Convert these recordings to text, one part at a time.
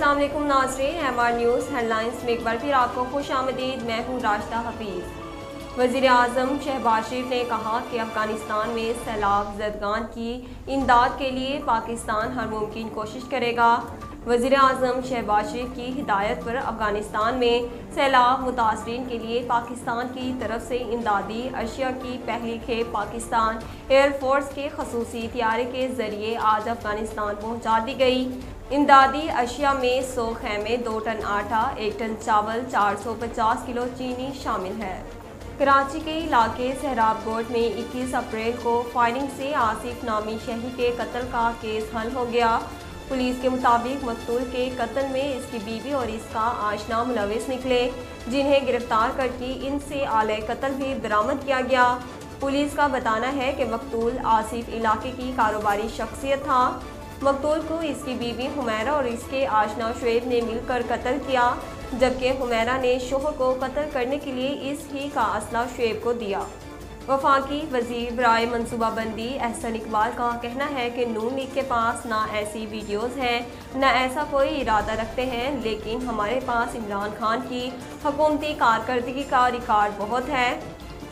अस्सलाम वालेकुम नाज़रीन, MR न्यूज़ हेडलाइंस में एक बार फिर आपको खुशामदीद। मैं हूँ राशिदा हफीज़। वज़ीर आज़म शहबाज शरीफ ने कहा कि अफ़गानिस्तान में सैलाब ज़दगान की इमदाद के लिए पाकिस्तान हर मुमकिन कोशिश करेगा। वज़ीर आज़म शहबाज शरीफ की हिदायत पर अफ़गानिस्तान में सैलाब मुतासरीन के लिए पाकिस्तान की तरफ से इमदादी अशिया की पहली खेप पाकिस्तान एयरफोर्स के खसूसी तैयारे के ज़रिए आज अफ़गानिस्तान पहुँचा दी गई। इमदादी अशिया में 100 खैमे, 2 टन आटा, 1 टन चावल, 450 किलो चीनी शामिल है। कराची के इलाके सहराबकोट में 21 अप्रैल को फायरिंग से आसिफ नामी शहरी के कत्ल का केस हल हो गया। पुलिस के मुताबिक मकतूल के कत्ल में इसकी बीवी और इसका आशना मुलविस निकले, जिन्हें गिरफ्तार करके इनसे आले कत्ल भी बरामद किया गया। पुलिस का बताना है कि मकतूल आसिफ इलाके की कारोबारी शख्सियत था। मकतूल को इसकी बीवी हुमैरा और इसके आशना शुएब ने मिलकर कत्ल किया, जबकि हुमैरा ने शोहर को कत्ल करने के लिए इस ही का असला शुएब को दिया। वफाकी वजीर बराए मनसूबाबंदी एहसन इकबाल का कहना है कि नून लीग के पास ना ऐसी वीडियोज़ हैं, ना ऐसा कोई इरादा रखते हैं, लेकिन हमारे पास इमरान खान की हुकूमती कारकर्दगी का रिकॉर्ड बहुत है।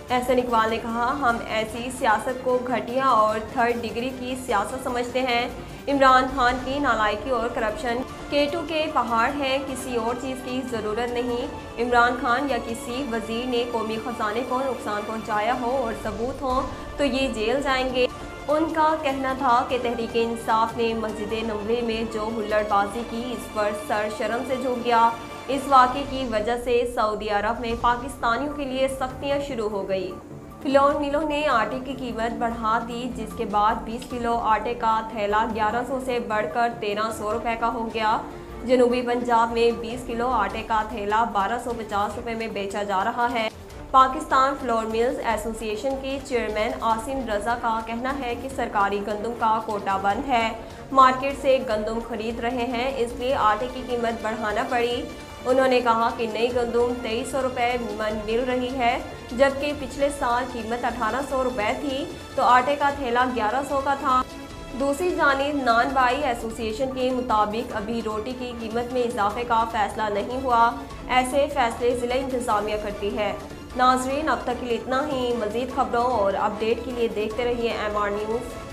एहसन इकबाल ने कहा, हम ऐसी सियासत को घटिया और थर्ड डिग्री की सियासत समझते हैं। इमरान खान की नालायकी और करप्शन केटू के पहाड़ हैं, किसी और चीज़ की ज़रूरत नहीं। इमरान खान या किसी वजीर ने कौमी ख़जाने को नुकसान पहुँचाया हो और सबूत हो तो ये जेल जाएंगे। उनका कहना था कि तहरीक इंसाफ ने मस्जिद नबवी में जो हुल्लड़बाजी की, इस पर सर शर्म से झुक गया। इस वाक़े की वजह से सऊदी अरब में पाकिस्तानियों के लिए सख्तियाँ शुरू हो गई। फ्लोर मिलों ने आटे की कीमत बढ़ा दी, जिसके बाद 20 किलो आटे का थैला 1100 से बढ़कर 1300 रुपये का हो गया। जनूबी पंजाब में 20 किलो आटे का थैला 1250 रुपये में बेचा जा रहा है। पाकिस्तान फ्लोर मिल्स एसोसिएशन के चेयरमैन आसिम रजा का कहना है कि सरकारी गंदम का कोटा बंद है, मार्केट से गंदम खरीद रहे हैं, इसलिए आटे की कीमत बढ़ाना पड़ी। उन्होंने कहा कि नई गंदम 2300 रुपये मन मिल रही है, जबकि पिछले साल कीमत 1800 रुपये थी, तो आटे का थैला 1100 का था। दूसरी जानिब नान बाई एसोसिएशन के मुताबिक अभी रोटी की कीमत में इजाफे का फैसला नहीं हुआ, ऐसे फैसले ज़िला इंतज़ामिया करती है। नाजरीन, अब तक के लिए इतना ही। मज़ीद खबरों और अपडेट के लिए देखते रहिए MR न्यूज़।